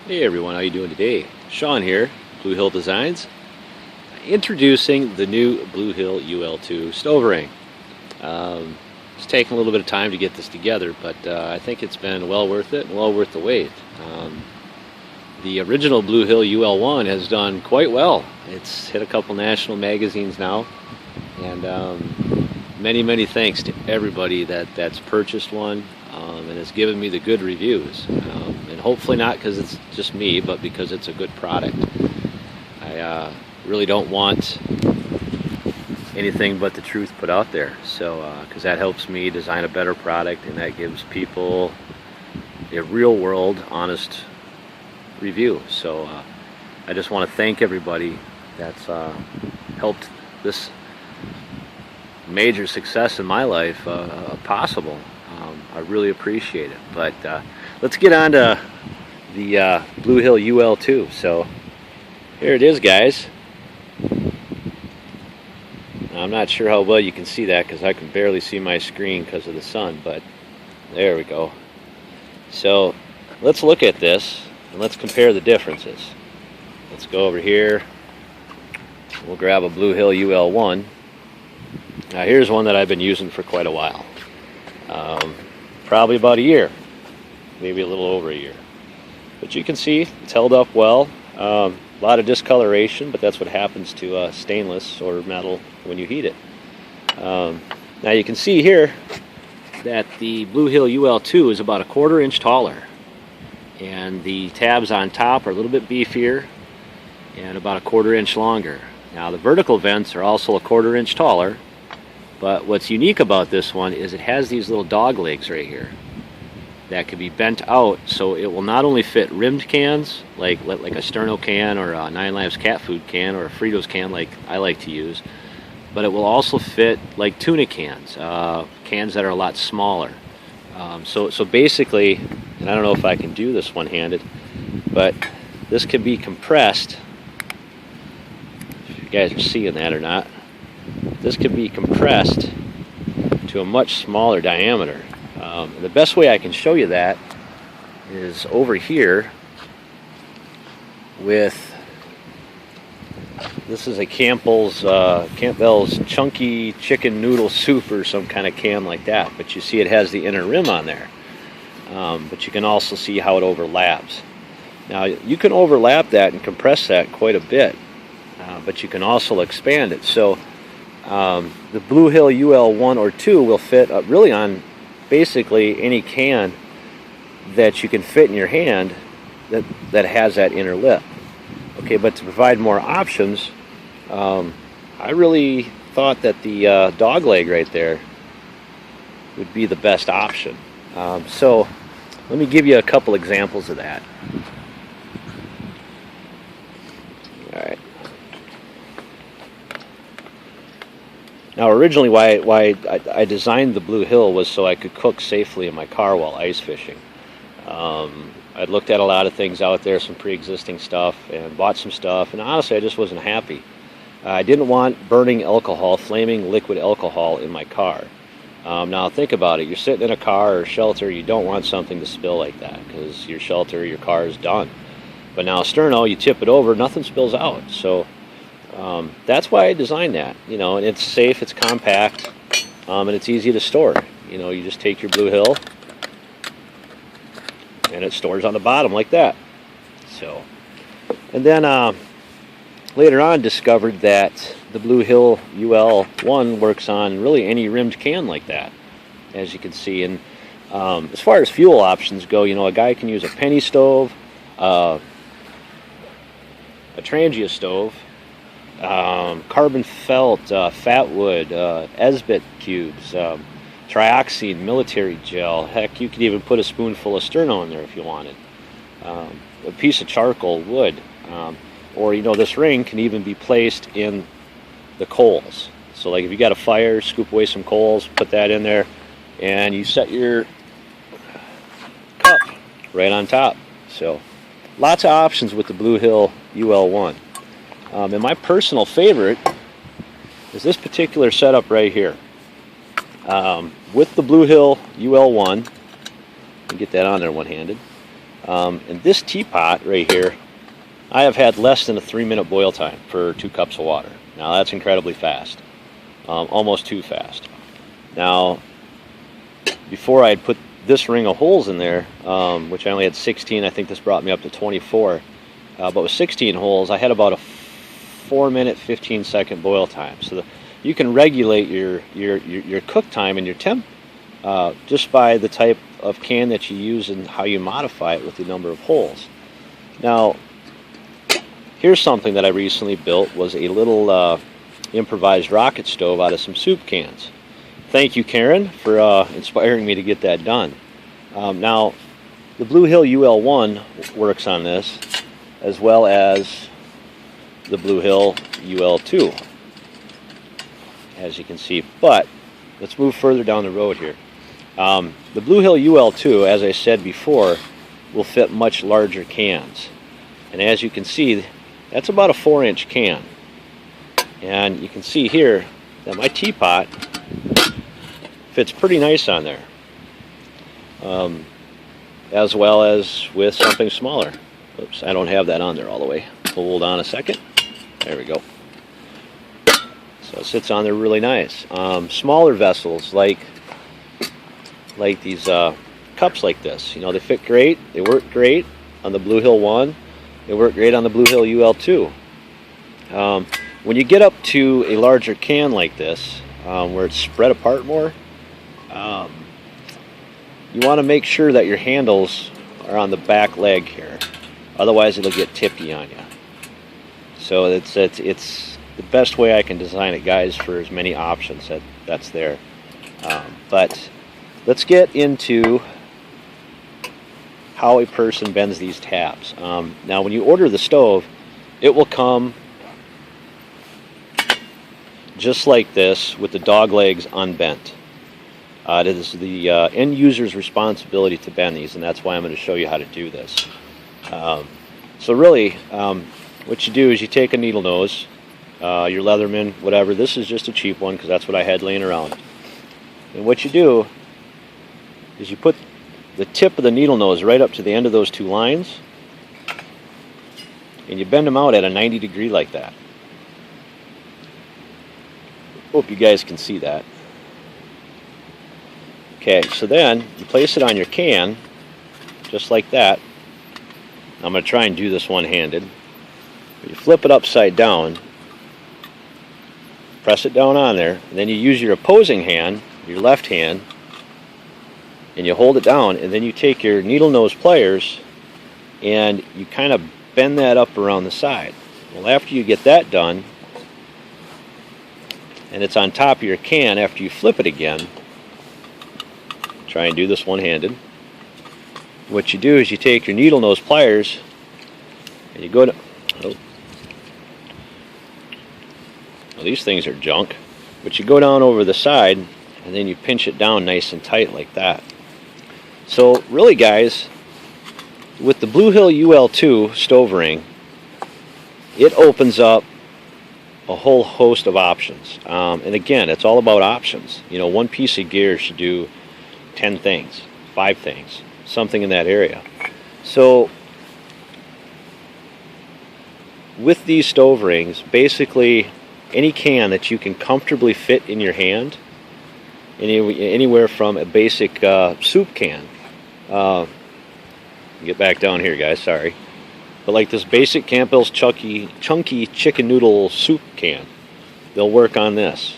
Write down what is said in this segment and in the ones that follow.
Hey everyone, how you doing today? Sean here, Blue Hill Designs, introducing the new Blue Hill Ul2 stove ring. It's taken a little bit of time to get this together, but I think it's been well worth it and well worth the wait. The original Blue Hill Ul1 has done quite well. It's hit a couple national magazines now, and many thanks to everybody that's purchased one and has given me the good reviews. And hopefully not because it's just me, but because it's a good product. I really don't want anything but the truth put out there, so because that helps me design a better product, and that gives people a real world honest review. So I just want to thank everybody that's helped this major success in my life possible. I really appreciate it. But let's get on to the Blue Hill Ul2. So here it is, guys. I'm not sure how well you can see that because I can barely see my screen because of the sun, but there we go. So let's look at this and let's compare the differences. Let's go over here. We'll grab a Blue Hill Ul1. Now here's one that I've been using for quite a while. Probably about a year, maybe a little over a year. But you can see it's held up well. A lot of discoloration, but that's what happens to stainless or metal when you heat it. Now you can see here that the Blue Hill Ul2 is about 1/4 inch taller, and the tabs on top are a little bit beefier and about 1/4 inch longer. Now the vertical vents are also 1/4 inch taller, but what's unique about this one is it has these little dog legs right here that can be bent out, so it will not only fit rimmed cans like a Sterno can or a 9 Lives cat food can or a Fritos can like I like to use, but it will also fit like tuna cans, cans that are a lot smaller. So basically, and I don't know if I can do this one-handed, but this can be compressed. If you guys are seeing that or not, this can be compressed to a much smaller diameter. The best way I can show you that is over here with, this is a Campbell's Chunky Chicken Noodle Soup or some kind of can like that, but you see it has the inner rim on there. But you can also see how it overlaps. Now you can overlap that and compress that quite a bit, but you can also expand it. So the Blue Hill Ul1 or 2 will fit really on basically any can that you can fit in your hand that has that inner lip. Okay, but to provide more options, I really thought that the dog leg right there would be the best option. So let me give you a couple examples of that. All right. Now originally why I designed the Blue Hill was so I could cook safely in my car while ice fishing. I'd looked at a lot of things out there, some pre-existing stuff, and bought some stuff, and honestly I just wasn't happy. I didn't want burning alcohol, flaming liquid alcohol in my car. Now think about it, you're sitting in a car or shelter, you don't want something to spill like that because your shelter, your car is done. But now Sterno, you tip it over, nothing spills out. So that's why I designed that, and it's safe, it's compact, and it's easy to store. You just take your Blue Hill and it stores on the bottom like that. So, and then later on discovered that the Blue Hill Ul1 works on really any rimmed can like that, as you can see. And as far as fuel options go, a guy can use a penny stove, a Trangia stove, carbon felt, fat wood, Esbit cubes, trioxine, military gel. Heck, you could even put a spoonful of Sterno in there if you wanted. A piece of charcoal wood, or this ring can even be placed in the coals. So like if you got a fire, scoop away some coals, put that in there, and you set your cup right on top. So lots of options with the Blue Hill Ul1. And my personal favorite is this particular setup right here. With the Blue Hill Ul1, get that on there one-handed. And this teapot right here, I have had less than a 3-minute boil time for 2 cups of water. Now that's incredibly fast, almost too fast. Now, before I had put this ring of holes in there, which I only had 16, I think this brought me up to 24. But with 16 holes, I had about a 4-minute, 15-second boil time. So you can regulate your cook time and your temp just by the type of can that you use and how you modify it with the number of holes. Now, here's something that I recently built, was a little improvised rocket stove out of some soup cans. Thank you, Karen, for inspiring me to get that done. Now, the Blue Hill Ul1 works on this, as well as the Blue Hill Ul2, as you can see. But let's move further down the road here. The Blue Hill Ul2, as I said before, will fit much larger cans. And as you can see, that's about a 4-inch can. And you can see here that my teapot fits pretty nice on there, as well as with something smaller. Oops, I don't have that on there all the way. Hold on a second. There we go. So it sits on there really nice. Smaller vessels like these cups like this, you know, they fit great. They work great on the Blue Hill 1. They work great on the Blue Hill Ul2. When you get up to a larger can like this, where it's spread apart more, you want to make sure that your handles are on the back leg here. Otherwise, it'll get tippy on you. So it's the best way I can design it, guys, for as many options that's there. But let's get into how a person bends these tabs. Now, when you order the stove, it will come just like this with the dog legs unbent. It is the end user's responsibility to bend these, and that's why I'm going to show you how to do this. So really, what you do is you take a needle nose, your Leatherman, whatever. This is just a cheap one because that's what I had laying around. And what you do is you put the tip of the needle nose right up to the end of those 2 lines, and you bend them out at a 90 degree like that. Hope you guys can see that. Okay, so then you place it on your can, just like that. I'm going to try and do this one-handed. You flip it upside down, press it down on there, and then you use your opposing hand, your left hand, and you hold it down, and then you take your needle nose pliers and you kind of bend that up around the side. Well, after you get that done, and it's on top of your can, after you flip it again, try and do this one-handed. What you do is you take your needle nose pliers and you go to, well, these things are junk, but you go down over the side and then you pinch it down nice and tight like that. So really, guys, with the Blue Hill Ul2 stove ring, it opens up a whole host of options. And again, it's all about options. You know, one piece of gear should do 10 things, 5 things, something in that area. So with these stove rings, basically any can that you can comfortably fit in your hand, anywhere from a basic soup can. Get back down here, guys, sorry. But like this basic Campbell's chunky chicken noodle soup can, they'll work on this.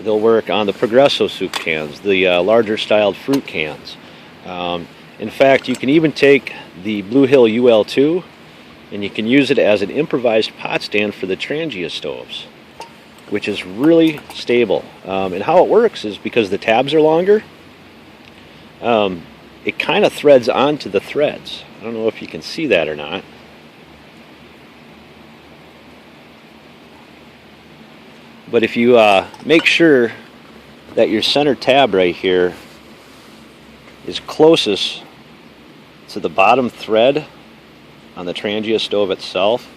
They'll work on the Progresso soup cans, the larger styled fruit cans. In fact, you can even take the Blue Hill Ul2 and you can use it as an improvised pot stand for the Trangia stoves, which is really stable. And how it works is because the tabs are longer, it kind of threads onto the threads. I don't know if you can see that or not. But if you make sure that your center tab right here is closest to the bottom thread on the Trangia stove itself,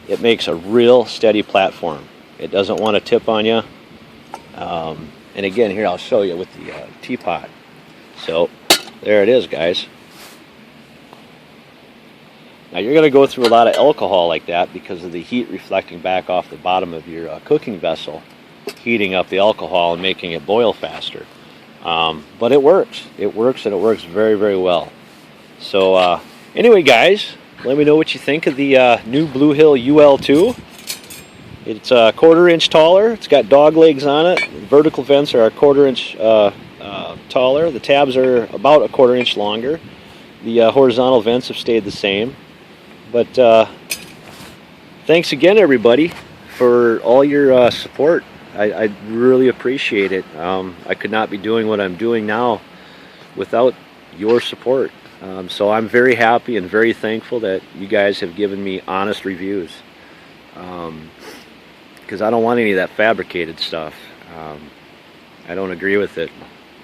it makes a real steady platform. It doesn't want to tip on you. And again, here I'll show you with the teapot. So there it is, guys. Now you're going to go through a lot of alcohol like that because of the heat reflecting back off the bottom of your cooking vessel, heating up the alcohol and making it boil faster. But it works. It works, and it works very, very well. So anyway, guys, let me know what you think of the new Blue Hill UL2. It's a 1/4 inch taller. It's got dog legs on it. The vertical vents are a 1/4 inch taller. The tabs are about a 1/4 inch longer. The horizontal vents have stayed the same. But thanks again, everybody, for all your support. I really appreciate it. I could not be doing what I'm doing now without your support. So I'm very happy and very thankful that you guys have given me honest reviews. Because I don't want any of that fabricated stuff. I don't agree with it.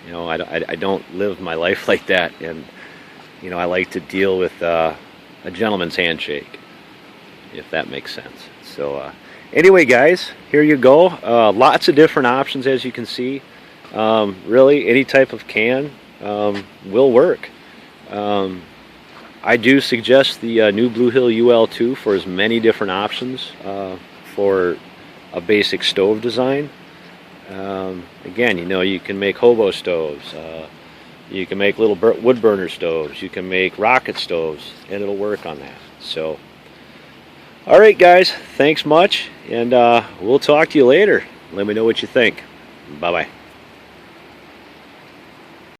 You know, I don't live my life like that, and you know, I like to deal with a gentleman's handshake, if that makes sense. So anyway, guys, here you go. Lots of different options, as you can see. Really, any type of can will work. I do suggest the new Blue Hill UL2 for as many different options for a basic stove design. Again, you know, you can make hobo stoves, you can make little wood burner stoves, you can make rocket stoves, and it'll work on that. So alright guys, thanks much, and we'll talk to you later. Let me know what you think. Bye bye.